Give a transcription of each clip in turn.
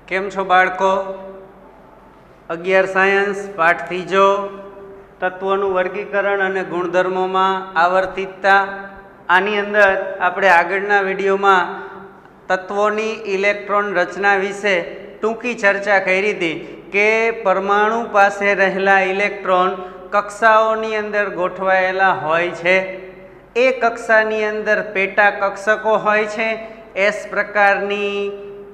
કેમ છો બાળકો? 11 સાયન્સ પાઠ ત્રીજો તત્વોનું વર્ગીકરણ અને ગુણધર્મોમાં આવર્તિતતા. આની અંદર આપણે આગળના વિડીયોમાં તત્વોની ઇલેક્ટ્રોન રચના વિશે ટૂંકી ચર્ચા કરી હતી કે પરમાણુ પાસે રહેલા ઇલેક્ટ્રોન કક્ષાઓની અંદર ગોઠવાયેલા હોય છે. એ કક્ષાની અંદર પેટા કક્ષકો હોય છે. એસ પ્રકારની,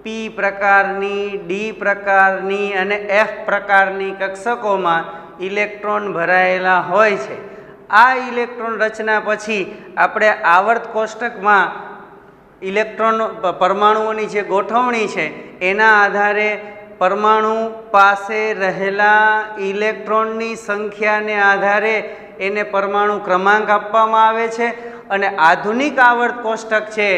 પી પ્રકારની, ડી પ્રકારની અને એફ પ્રકારની કક્ષકોમાં ઇલેક્ટ્રોન ભરાયેલા હોય છે. આ ઇલેક્ટ્રોન રચના પછી આપણે આવર્ત કોષ્ટકમાં ઇલેક્ટ્રોન પરમાણુઓની જે ગોઠવણી છે એના આધારે પરમાણુ પાસે રહેલા ઇલેક્ટ્રોનની સંખ્યાને આધારે એને પરમાણુ ક્રમાંક આપવામાં આવે છે. અને આધુનિક આવર્ત કોષ્ટક છે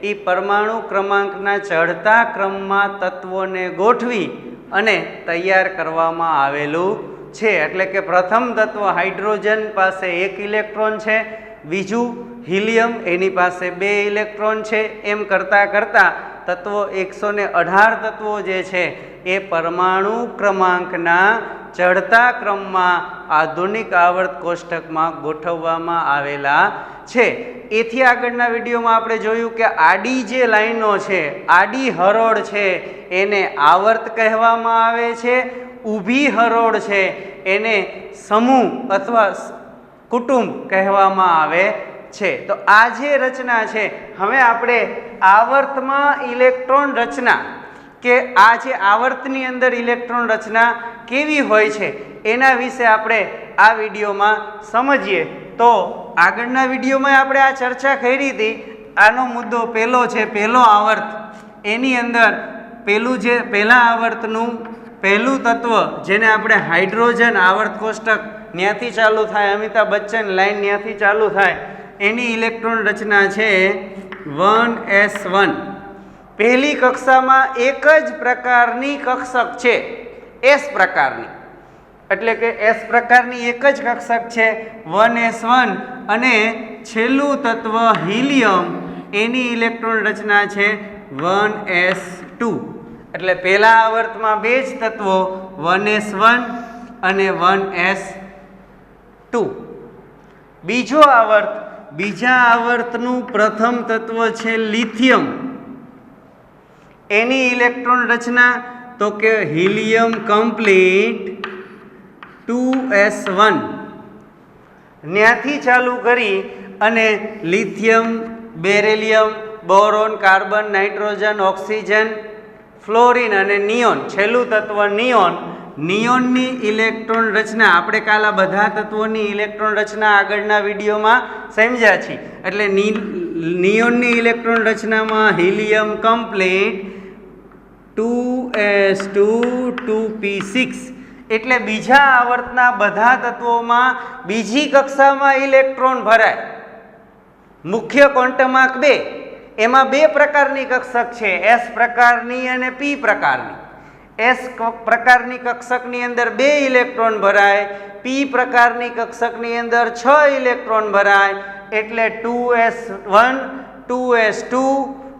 એ પરમાણુ ક્રમાંકના ચઢતા ક્રમમાં તત્વોને ગોઠવી અને તૈયાર કરવામાં આવેલું છે. એટલે કે પ્રથમ તત્વ હાઇડ્રોજન પાસે 1 ઇલેક્ટ્રોન છે, બીજું હિલિયમ એની પાસે 2 ઇલેક્ટ્રોન છે. એમ કરતાં કરતાં તત્વો 118 તત્વો જે છે એ પરમાણુ ક્રમાંકના ચઢતા ક્રમમાં આધુનિક આવર્ત કોષ્ટકમાં ગોઠવવામાં આવેલા છે. એથી આગળના વિડીયોમાં આપણે જોયું કે આડી જે લાઈનો છે, આડી હરોળ છે એને આવર્ત કહેવામાં આવે છે. ઊભી હરોળ છે એને સમૂહ અથવા કુટુંબ કહેવામાં આવે છે. તો આ જે રચના છે, હવે આપણે આવર્તમાં ઇલેક્ટ્રોન રચના કે આ જે આવર્તની અંદર ઇલેક્ટ્રોન રચના કેવી હોય છે એના વિશે આપણે આ વિડીયોમાં સમજીએ. તો આગળના વિડીયોમાં આપણે આ ચર્ચા કરી હતી. આનો મુદ્દો પહેલો છે, પહેલો આવર્ત. એની અંદર પહેલા આવર્તનું પહેલું તત્વ જેને આપણે હાઇડ્રોજન આવર્ત કોષ્ટક ત્યાંથી ચાલુ થાય, અમિતાભ બચ્ચન લાઈન ત્યાંથી ચાલુ થાય, એની ઇલેક્ટ્રોન રચના છે 1s1. પહેલી કક્ષામાં એક જ પ્રકારની કક્ષક છે, એસ પ્રકારની. એટલે કે એસ પ્રકારની એક જ કક્ષક છે 1s1. અને છેલ્લું તત્વ હિલિયમ, એની ઇલેક્ટ્રોન રચના છે 1s2. એટલે પહેલા આવર્તમાં બે જ તત્વો 1s1 અને 1s2. બીજો આવર્ત, બીજા આવર્તનું પ્રથમ તત્વ છે લિથિયમ. એની ઇલેક્ટ્રોન રચના તો કે હિલિયમ કમ્પ્લીટ 2s1. ત્યાંથી ચાલુ કરી અને lithium, beryllium, boron, carbon, nitrogen, oxygen, fluorine અને નિયોન, છેલ્લું તત્વ નિયોન. નિયોનની ઇલેક્ટ્રોન રચના આપણે કાલ આ બધા તત્વોની ઇલેક્ટ્રોન રચના આગળના વિડીયોમાં સમજ્યા છીએ. એટલે નિયોનની ઇલેક્ટ્રોન રચનામાં હિલિયમ કમ્પ્લીટ 2s2 2p6. એટલે બીજા આવર્તના બધા તત્વોમાં બીજી કક્ષામાં ઇલેક્ટ્રોન ભરાય. મુખ્ય ક્વોન્ટમાર્ક 2, એમાં બે પ્રકારની કક્ષક છે, એસ પ્રકારની અને પી પ્રકારની. એસ પ્રકારની કક્ષકની અંદર 2 ઇલેક્ટ્રોન ભરાય, પી પ્રકારની કક્ષકની અંદર 6 ઇલેક્ટ્રોન ભરાય. એટલે 2s1 2s2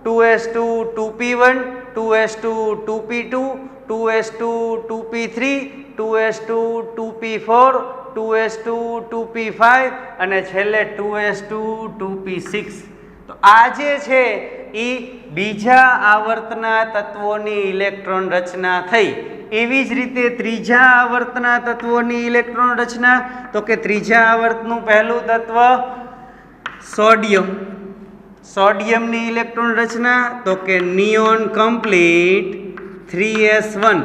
2s2 2p1 2s2 2p2 2s2 2p3 2s2 2p4 2s2 2p5 અને છેલ્લે 2s2 2p6. તો આ જે છે એ બીજા આવર્તના તત્વોની ઇલેક્ટ્રોન રચના થઈ. એવી જ રીતે ત્રીજા આવર્તના તત્વોની ઇલેક્ટ્રોન રચના તો કે ત્રીજા આવર્તનું પહેલું તત્વ સોડિયમ. સોડિયમની ઇલેક્ટ્રોન રચના તો કે નિયોન કમ્પ્લીટ 3s1.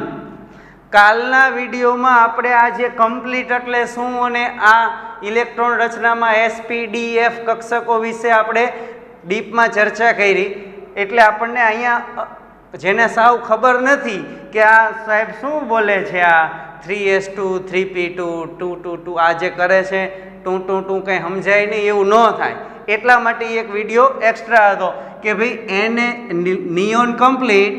કાલના વિડીયોમાં આપણે આ જે કમ્પ્લીટ એટલે શું અને આ ઇલેક્ટ્રોન રચનામાં sp,d,f કક્ષકો વિશે આપણે ડીપમાં ચર્ચા કરી. એટલે આપણને અહીંયા જેને સાવ ખબર નથી કે આ સાહેબ શું બોલે છે, આ 3s2 3p2 222 આ જે કરે છે ટું કંઈ સમજાય નહીં, એવું ન થાય એટલા માટે એક વિડીયો એક્સ્ટ્રા હતો કે ભાઈ એને નિયોન કમ્પ્લીટ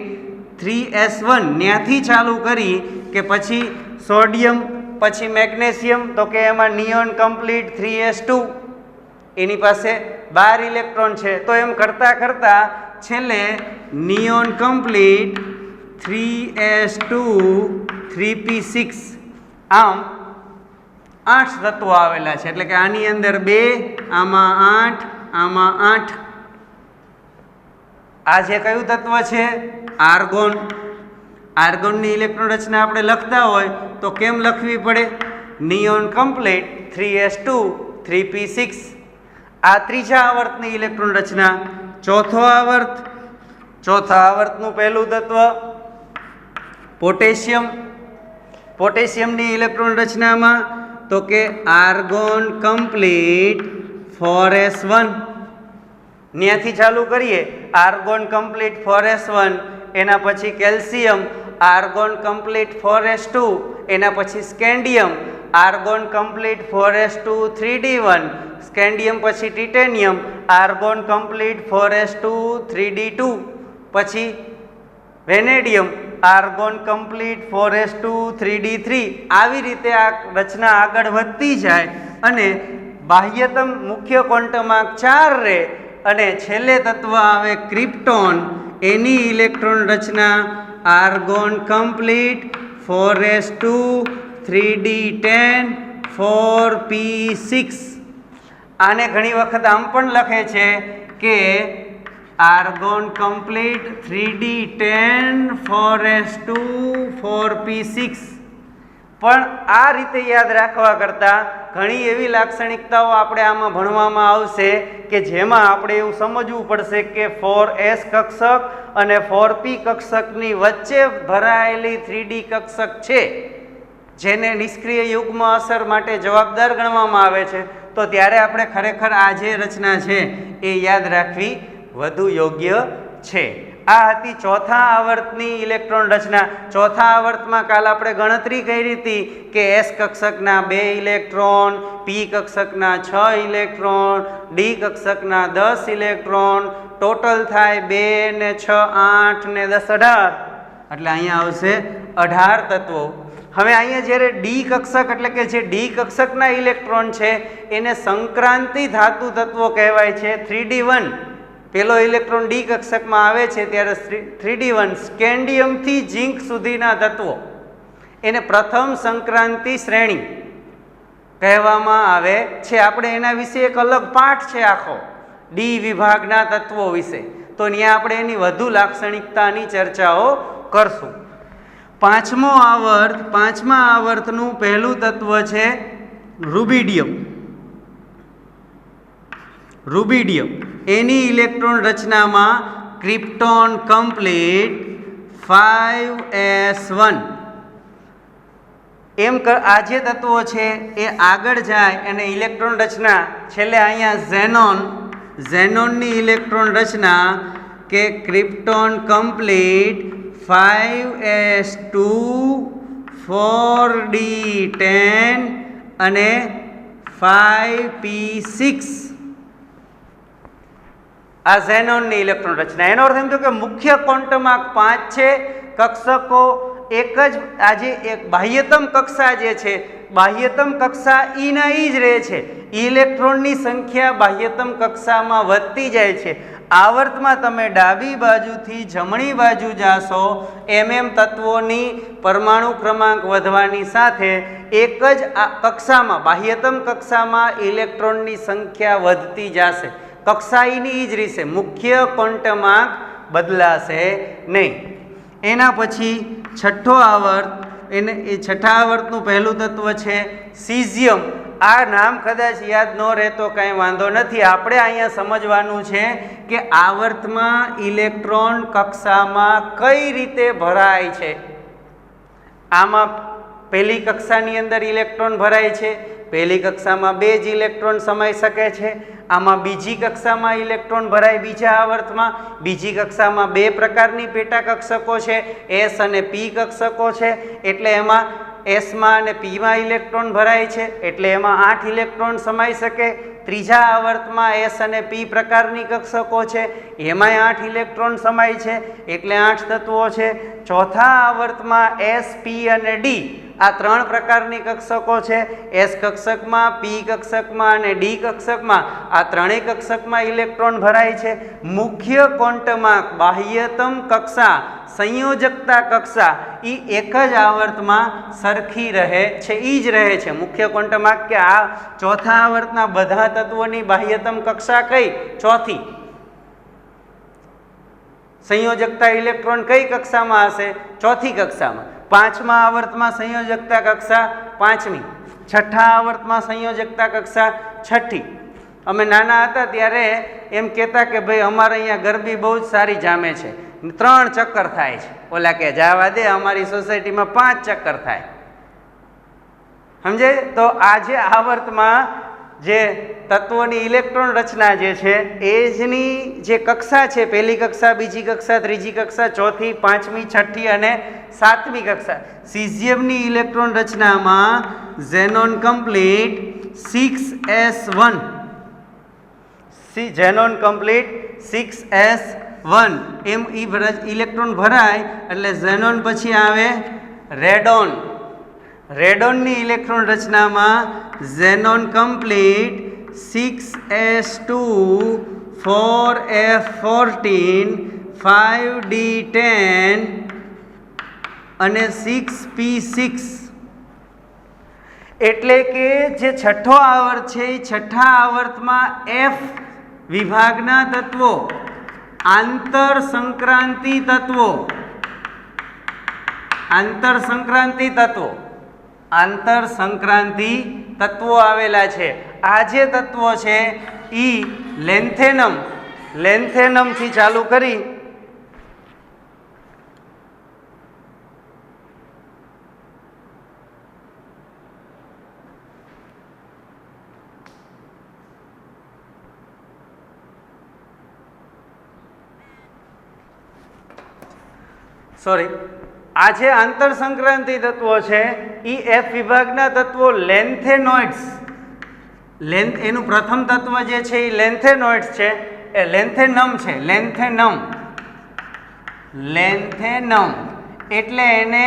3s1 ત્યાંથી ચાલુ કરી કે પછી સોડિયમ, પછી મેગ્નેશિયમ, તો કે એમાં નિયોન કમ્પ્લીટ 3s2, એની પાસે 12 ઇલેક્ટ્રોન છે. તો એમ કરતાં કરતાં છેલ્લે નિયોન કમ્પ્લીટ 3s2 3p6 આમ 8 તત્વો આવેલા છે, એટલે કે આની અંદર 2, આમાં 8, આમાં 8. આ જે કયું તત્વ છે? આર્ગોન. આર્ગોનની ઇલેક્ટ્રોન રચના આપણે લખતા હોય તો કેમ લખવી પડે? Neon complete 3s2 3p6. આ ત્રીજા આવર્તની ઇલેક્ટ્રોન રચના. ચોથો આવર્ત, ચોથા આવર્તનું પહેલું તત્વ પોટેશિયમ. પોટેશિયમની ઇલેક્ટ્રોન રચનામાં તો કે આર્ગોન કમ્પ્લીટ 4s1. ત્યાંથી ચાલુ કરીએ. આર્ગોન કમ્પ્લીટ 4s1, એના પછી કેલ્શિયમ આર્ગોન કમ્પ્લીટ 4s2, એના પછી scandium argon complete 4s2 3d1, scandium પછી titanium argon complete 4s2 3d2, પછી vanadium argon complete 4s2 3d3. આવી રીતે આ રચના આગળ વધતી જાય અને બાહ્યતમ મુખ્ય ક્વોન્ટમાંક 4 રહે અને છેલ્લે તત્વ આવે ક્રિપ્ટોન. એની ઇલેક્ટ્રોન રચના argon complete 4s2 3d10 4p6. આને ઘણી વખત આમ પણ લખે છે કે argon complete 3d10 4s2 4p6. પણ આ રીતે યાદ રાખવા કરતાં ઘણી એવી લાક્ષણિકતાઓ આપણે આમાં ભણવામાં આવશે કે જેમાં આપણે એવું સમજવું પડશે કે 4s કક્ષક અને 4p કક્ષકની વચ્ચે ભરાયેલી 3d કક્ષક છે, જેને નિષ્ક્રિય યુગ્મ અસર માટે જવાબદાર ગણવામાં આવે છે. તો ત્યારે આપણે ખરેખર આ જે રચના છે એ યાદ રાખવી વધુ યોગ્ય છે. આ હતી ચોથા આવર્તની ઇલેક્ટ્રોન રચના. ચોથા આવર્તમાં કાલ આપણે ગણતરી કરી હતી કે એસ કક્ષકના 2 ઇલેક્ટ્રોન, પી કક્ષકના 6 ઇલેક્ટ્રોન, ડી કક્ષકના 10 ઇલેક્ટ્રોન, ટોટલ થાય 2 ને 6 8 ને 10 18. એટલે અહીંયા આવશે 18 તત્વો. હવે અહીંયા જ્યારે ડી કક્ષક એટલે કે જે ડી કક્ષકના ઇલેક્ટ્રોન છે એને સંક્રાંતિ ધાતુ તત્વો કહેવાય છે. 3d1 પેલો ઇલેક્ટ્રોન ડી કક્ષકમાં આવે છે ત્યારે 3d1 સ્કેન્ડિયમથી ઝિંક સુધીના તત્વો એને પ્રથમ સંક્રાંતિ શ્રેણી કહેવામાં આવે છે. આપણે એના વિશે એક અલગ પાઠ છે આખો ડી વિભાગના તત્વો વિશે, તો ત્યાં આપણે એની વધુ લાક્ષણિકતાની ચર્ચાઓ કરશું. પાંચમા આવર્તનું પહેલું તત્વ છે રૂબિડિયમ. રૂબિડિયમ એની ઇલેક્ટ્રોન રચનામાં ક્રિપ્ટોન કમ્પ્લીટ 5s1. એમ આ જે તત્વો છે એ આગળ જાય અને ઇલેક્ટ્રોન રચના છેલ્લે અહીંયા ઝેનોનની ઇલેક્ટ્રોન રચના કે ક્રિપ્ટોન કમ્પ્લીટ 5s2 4d10 અને 5p6. આ ઝેનોનની ઇલેક્ટ્રોન રચના. એનો અર્થ એમ થયો કે મુખ્ય ક્વોન્ટમાંક 5 છે, કક્ષકો એક જ. આજે એક બાહ્યતમ કક્ષા જે છે, બાહ્યતમ કક્ષા ઈના ઈ જ રહે છે. ઇલેક્ટ્રોનની સંખ્યા બાહ્યતમ કક્ષામાં વધતી જાય છે. આવર્તમાં તમે ડાબી બાજુથી જમણી બાજુ જાશો એમ તત્વોની પરમાણુ ક્રમાંક વધવાની સાથે એક જ કક્ષામાં બાહ્યતમ કક્ષામાં ઇલેક્ટ્રોનની સંખ્યા વધતી જશે. કક્ષા ઈની ઈ જ રહેશે, મુખ્ય ક્વોન્ટમાંક બદલાશે નહીં. એના પછી છઠ્ઠો આવર્ત, એ છઠ્ઠા આવર્તનું પહેલું તત્વ છે સીઝિયમ. આ નામ કદાચ યાદ ન રહે તો કાંઈ વાંધો નથી. આપણે અહીંયા સમજવાનું છે કે આવર્તમાં ઇલેક્ટ્રોન કક્ષામાં કઈ રીતે ભરાય છે. આમાં પહેલી કક્ષાની અંદર ઇલેક્ટ્રોન ભરાય છે, પહેલી કક્ષામાં 2 જ ઇલેક્ટ્રોન સમાઈ શકે છે. આમાં બીજી કક્ષામાં ઇલેક્ટ્રોન ભરાય બીજા આવર્તમાં. બીજી કક્ષામાં 2 પ્રકારની પેટા કક્ષકો છે, એસ અને પી કક્ષકો છે. એટલે એમાં એસમાં અને પીમાં ઇલેક્ટ્રોન ભરાય છે, એટલે એમાં 8 ઇલેક્ટ્રોન સમાઈ શકે. ત્રીજા આવર્તમાં એસ અને પી પ્રકારની કક્ષકો છે, એમાંય 8 ઇલેક્ટ્રોન સમાય છે એટલે 8 તત્વો છે. ચોથા આવર્તમાં એસ, પી અને ડી આ 3 પ્રકારની કક્ષકો છે. એસ કક્ષકમાં, પી કક્ષકમાં અને ડી કક્ષકમાં આ ત્રણેય કક્ષકમાં ઇલેક્ટ્રોન ભરાય છે. મુખ્ય ક્વોન્ટમાંક, બાહ્યતમ કક્ષા, સંયોજકતા કક્ષા એ એક જ આવર્તમાં સરખી રહે છે, એ જ રહે છે. મુખ્ય ક્વોન્ટમાંક કે આ ચોથા આવર્તના બધા તત્વોની બાહ્યતમ કક્ષા કઈ? ચોથી. સંયોજકતા ઇલેક્ટ્રોન કઈ કક્ષામાં હશે? ચોથી કક્ષામાં. પાંચમા આવર્તમાં સંયોજકતા કક્ષા પાંચમી, છઠ્ઠા આવર્તમાં સંયોજકતા કક્ષા છઠ્ઠી. અમે નાના હતા ત્યારે એમ કહેતા કે ભાઈ અમારે અહીંયા ગરબી બહુ જ સારી જામે છે, 3 ચક્કર થાય છે. ઓલા કે જાવા દે, અમારી સોસાયટીમાં 5 ચક્કર થાય. સમજે? તો આ જે આવર્તમાં જે તત્વોની ઇલેક્ટ્રોન રચના જે છે એજની જે કક્ષા છે, પહેલી કક્ષા, બીજી કક્ષા, ત્રીજી કક્ષા, ચોથી, પાંચમી, છઠ્ઠી અને સાતમી કક્ષા. સીઝિયમની ઇલેક્ટ્રોન રચનામાં xenon complete 6s1, xenon complete 6s1 એમ ઇલેક્ટ્રોન ભરાય એટલે ઝેનોન પછી આવે રેડોન. રેડોનની ઇલેક્ટ્રોન રચનામાં xenon complete 6s2 4f14 5d10 અને 6p6. એટલે કે જે છઠ્ઠો આવર્ત છે એ છઠ્ઠા આવર્તમાં એફ વિભાગના તત્વો, આંતર સંક્રાંતિ તત્વો, આંતર સંક્રાંતિ તત્વો, આંતર સંક્રાંતિ તત્વો આવેલા છે. આ જે તત્વો છે એ લેન્થેનમ, લેન્થેનમથી ચાલુ કરી આ જે આંતર સંક્રાંતિ તત્વો છે એ એફ વિભાગના તત્વો લેન્થેનોઇડ્સ. એનું પ્રથમ તત્વ જે છે એ લેન્થેનોઇડ્સ છે, એ લેન્થેનમ છે. લેન્થેનમ, લેન્થેનમ એટલે એને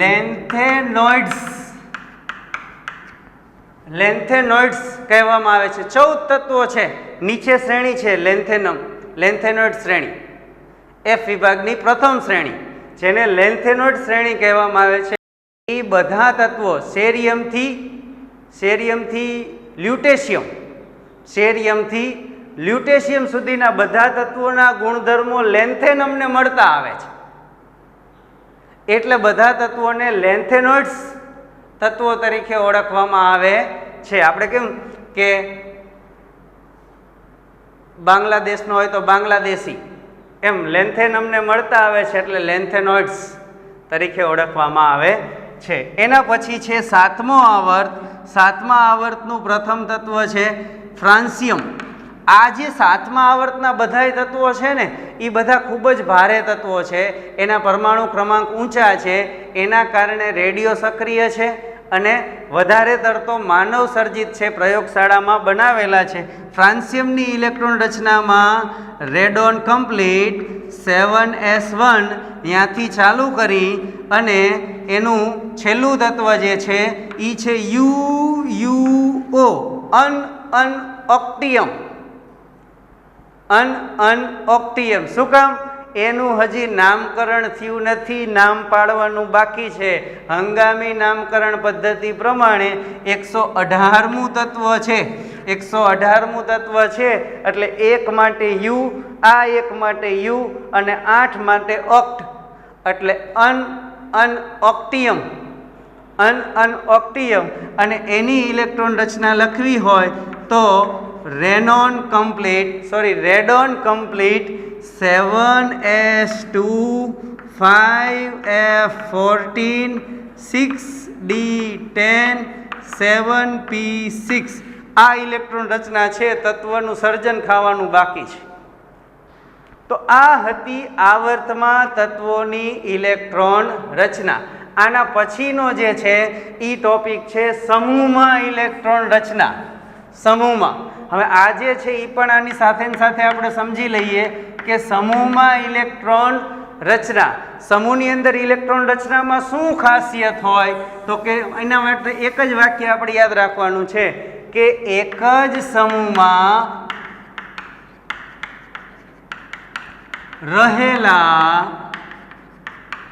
લેન્થેનોઇડ્સ, લેન્થેનોઇડ્સ કહેવામાં આવે છે. 14 તત્વો છે, નીચે શ્રેણી છે લેન્થેનમ, લેન્થેનોઇડ શ્રેણી, એફ વિભાગની પ્રથમ શ્રેણી જેને લેન્થેનોઇડ શ્રેણી કહેવામાં આવે છે. એ બધા તત્વો સેરિયમથી લ્યુટેશિયમ, સેરિયમથી લ્યુટેશિયમ સુધીના બધા તત્વોના ગુણધર્મો લેન્થેનમને મળતા આવે છે. એટલે બધા તત્વોને લેન્થેનોઇડ્સ તત્વો તરીકે ઓળખવામાં આવે છે. આપણે કેમ કે બાંગ્લાદેશનો હોય તો બાંગ્લાદેશી, એમ લેન્થેનમને મળતા આવે છે એટલે લેન્થેનોઇડ્સ તરીકે ઓળખવામાં આવે છે. એના પછી છે સાતમો આવર્ત. સાતમા આવર્તનું પ્રથમ તત્વ છે ફ્રાન્સિયમ. આ જે સાતમા આવર્તના બધા તત્વો છે ને એ બધા ખૂબ જ ભારે તત્વો છે. એના પરમાણુ ક્રમાંક ઊંચા છે, એના કારણે રેડિયો સક્રિય છે અને વધારે તરતો માનવ સર્જિત છે, પ્રયોગશાળામાં બનાવેલા છે. ફ્રાન્સિયમની ઇલેક્ટ્રોન રચનામાં રેડોન કમ્પ્લીટ 7s1 ત્યાંથી ચાલુ કરી અને એનું છેલ્લું તત્વ જે છે એ છે UUO, અનઓક્ટિયમ. અનઓક્ટિયમ શું કામ? એનું હજી નામકરણ થયું નથી, નામ પાડવાનું બાકી છે. હંગામી નામકરણ પદ્ધતિ પ્રમાણે 118મું તત્વ છે, 118મું તત્વ છે એટલે 1 માટે યુ, આ 1 માટે યુ અને 8 માટે ઓક્ટ એટલે અનઓક્ટિયમ, અનઓક્ટિયમ. અને એની ઇલેક્ટ્રોન રચના લખવી હોય તો radon complete 7s2 5f14 6d10 7p6. આ ઇલેક્ટ્રોન રચના છે, તત્વનું સર્જન ખાવાનું બાકી છે. તો આ હતી આવર્તમાં તત્વોની ઇલેક્ટ્રોન રચના. આના પછીનો જે છે એ ટોપિક છે સમૂહમાં ઇલેક્ટ્રોન રચના. સમૂહમાં. હવે આ જે છે એ પણ આની સાથે ને સાથે આપણે સમજી લઈએ કે સમૂહમાં ઇલેક્ટ્રોન રચના, સમૂહની અંદર ઇલેક્ટ્રોન રચનામાં શું ખાસિયત હોય તો કે એના માટે એક જ વાક્ય આપણે યાદ રાખવાનું છે કે એક જ સમૂહમાં રહેલા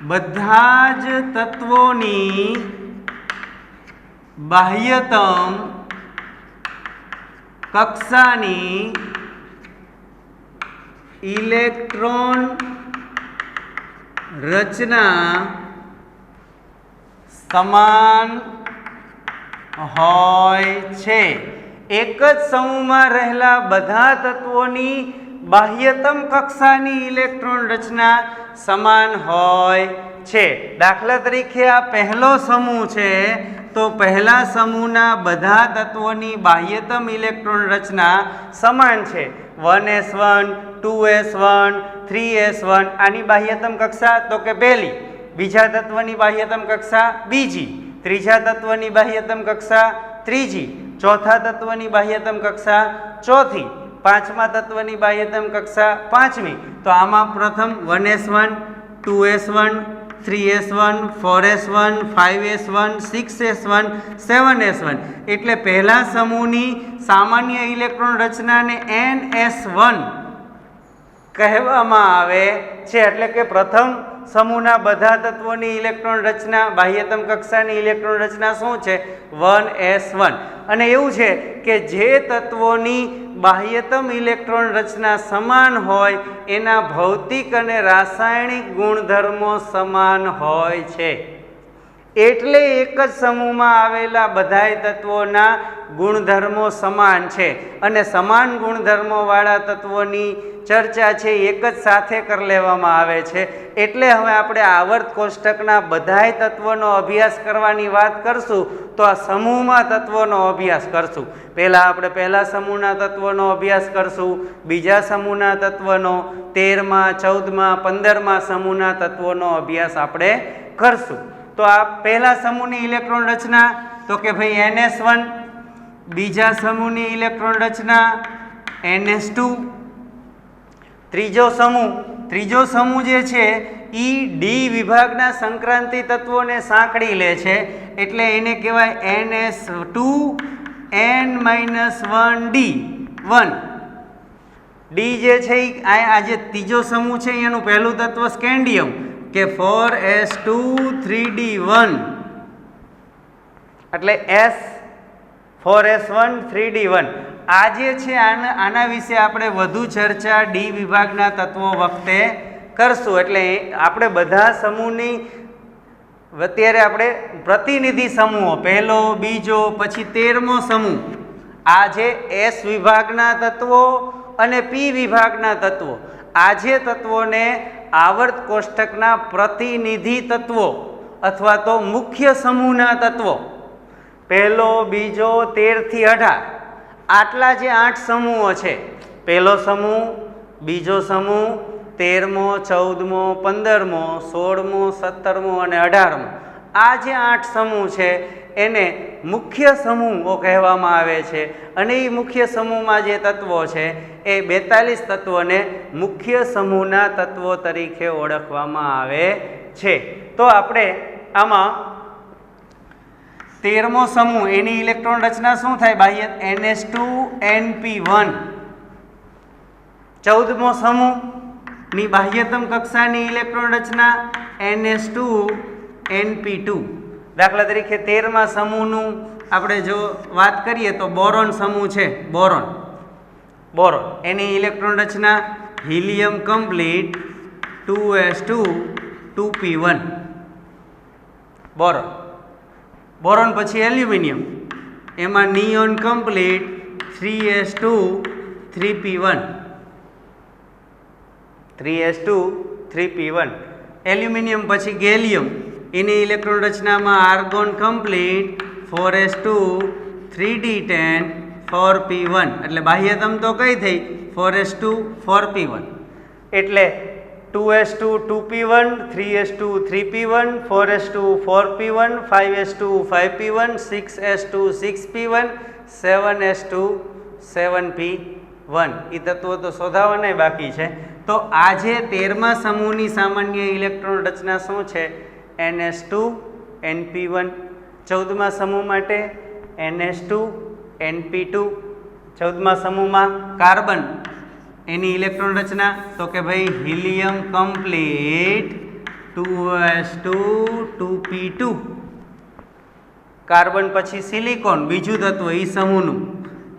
બધા જ તત્વોની બાહ્યતમ કક્ષાની ઇલેક્ટ્રોન રચના સમાન હોય છે. એક જ સમૂહમાં રહેલા બધા તત્વોની બાહ્યતમ કક્ષાની ઇલેક્ટ્રોન રચના સમાન હોય છે. દાખલા તરીકે આ પહેલો સમૂહ છે તો પહેલા સમૂહના બધા તત્વોની બાહ્યતમ ઇલેક્ટ્રોન રચના સમાન છે. 1s1 2s1 3s1 આની બાહ્યતમ કક્ષા તો કે પહેલી, બીજા તત્વની બાહ્યતમ કક્ષા બીજી, ત્રીજા તત્વની બાહ્યતમ કક્ષા ત્રીજી, ચોથા તત્વની બાહ્યતમ કક્ષા ચોથી, પાંચમા તત્વની બાહ્યતમ કક્ષા પાંચમી. તો આમાં પ્રથમ 1s1 2s1 3s1 4s1 5s1 6s1 7s1 એટલે પહેલા સમૂહની સામાન્ય ઇલેક્ટ્રોન રચનાને ns1 કહેવામાં આવે છે. એટલે કે પ્રથમ સમૂહના બધા તત્વોની ઇલેક્ટ્રોન રચના બાહ્યતમ કક્ષાની ઇલેક્ટ્રોન રચના શું છે? 1s1. અને એવું છે કે જે તત્વોની બાહ્યતમ ઇલેક્ટ્રોન રચના સમાન હોય એના ભૌતિક અને રાસાયણિક ગુણધર્મો સમાન હોય છે. એટલે એક જ સમૂહમાં આવેલા બધાય તત્વોના ગુણધર્મો સમાન છે અને સમાન ગુણધર્મોવાળા તત્વોની ચર્ચા છે એક જ સાથે કરી લેવામાં આવે છે. એટલે હવે આપણે આવર્ત કોષ્ટકના બધાય તત્વોનો અભ્યાસ કરવાની વાત કરશું તો આ સમૂહમાં તત્વોનો અભ્યાસ કરશું. પહેલાં આપણે પહેલા સમૂહના તત્વોનો અભ્યાસ કરશું, બીજા સમૂહના તત્વનો, 13મા 14મા 15મા સમૂહના તત્વોનો અભ્યાસ આપણે કરશું. તો આ પહેલા સમૂહની ઇલેક્ટ્રોન રચના તો કે ભાઈ ns1, બીજા સમૂહની ઇલેક્ટ્રોન રચના ns2, ત્રીજો સમૂહ જે છે એ ડી વિભાગના સંક્રાંતિ તત્વોને સાંકળી લે છે એટલે એને કહેવાય ns2n-1d1. ડી જે છે આ જે ત્રીજો સમૂહ છે એનું પહેલું તત્વ સ્કેન્ડિયમ કે 4s2 3d1 એટલે s 4s1 3d1. આ જે છે આના વિશે આપણે વધુ ચર્ચા ડી વિભાગના તત્વો વખતે કરશું. એટલે આપણે બધા સમૂહની અત્યારે આપણે પ્રતિનિધિ સમૂહો પહેલો, બીજો, પછી 13મો સમૂહ, આ જે એસ વિભાગના તત્વો અને પી વિભાગના તત્વો, આ જે તત્વોને આવર્ત કોષ્ટકના પ્રતિનિધિ તત્વો અથવા તો મુખ્ય સમૂહના તત્વો પહેલો, બીજો, 13 થી 18 આટલા જે 8 સમૂહો છે, પહેલો સમૂહ, બીજો સમૂહ, 13મો 14મો 15મો 16મો 17મો અને 18મો, આ જે 8 સમૂહ છે એને મુખ્ય સમૂહો કહેવામાં આવે છે. અને એ મુખ્ય સમૂહમાં જે તત્વો છે એ 42 તત્વોને મુખ્ય સમૂહના તત્વો તરીકે ઓળખવામાં આવે છે. તો આપણે આમાં 13મો સમૂહ એની ઇલેક્ટ્રોન રચના શું થાય? બાહ્ય ns2np1. 14મો સમૂહની બાહ્યતમ કક્ષાની ઇલેક્ટ્રોન રચના ns2np2. દાખલા તરીકે 13મા સમૂહનું આપણે જો વાત કરીએ તો બોરોન સમૂહ છે, બોરોન એની ઇલેક્ટ્રોન રચના helium complete 2s2 2p1. Boron પછી એલ્યુમિનિયમ, એમાં neon complete 3s2 3p1. Aluminium પછી ગેલિયમ, એની ઇલેક્ટ્રોન રચનામાં argon complete 4s2 3d10 4p1. એટલે બાહ્યતમ તો કઈ થઈ? 4s2 4p1. એટલે 2s2 2p1, 3s2 3p1, 4s2 4p1, 5s2 5p1, 6s2 6p1, 7s2 7p1 એ તત્વો તો શોધાવાના બાકી છે. તો આજે 13મા સમૂહની સામાન્ય ઇલેક્ટ્રોન રચના શું છે? ns2 np1. 14મા સમૂહ માટે ns2 np2. 14મા સમૂહમાં કાર્બન, એની ઇલેક્ટ્રોન રચના તો કે ભાઈ helium complete 2s2 2p2. Carbon પછી સિલિકોન, બીજું તત્વ એ સમૂહનું,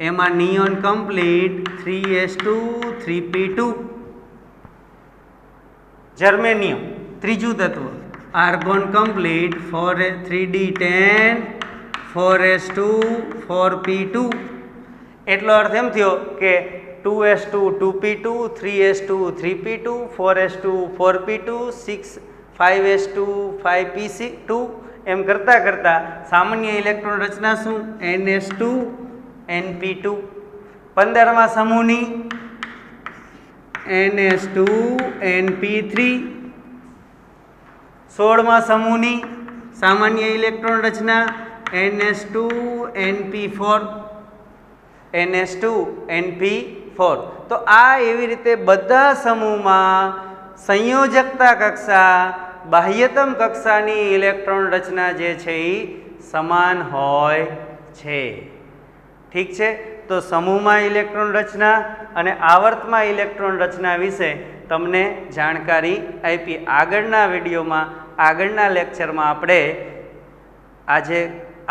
એમાં neon complete 3s2 3p2. Germanium ત્રીજું તત્વ, argon complete 3d10 4s2 4p2. એટલો અર્થ એમ થયો કે 2s2 2p2 3s2 3p2 4s2 4p2 5s2 5p2. એમ કરતાં કરતાં સામાન્ય ઇલેક્ટ્રોન રચના શું? ns2 np2. 15મા સમૂહની ns2 np3. 16મા સમૂહની સામાન્ય ઇલેક્ટ્રોન રચના ns2 np4. ns2 np4. તો આ એવી રીતે બધા સમૂહમાં સંયોજકતા કક્ષા, બાહ્યતમ કક્ષાની ઇલેક્ટ્રોન રચના જે છે એ સમાન હોય છે. ઠીક છે. તો સમૂહમાં ઇલેક્ટ્રોન રચના અને આવર્તમાં ઇલેક્ટ્રોન રચના વિશે તમને જાણકારી આપી. આગળના વિડીયોમાં, આગળના લેક્ચરમાં આપણે આજે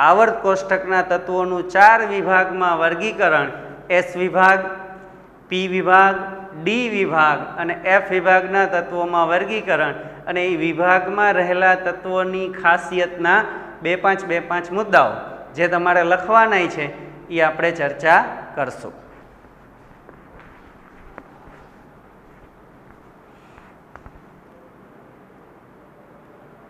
આવર્ત કોષ્ટકના તત્વોનું 4 વિભાગમાં વર્ગીકરણ, એસ વિભાગ, પી વિભાગ, ડી વિભાગ અને એફ વિભાગના તત્વોમાં વર્ગીકરણ અને એ વિભાગમાં રહેલા તત્વોની ખાસિયતના 2-5 મુદ્દાઓ જે તમારે લખવાના છે એ આપણે ચર્ચા કરશું.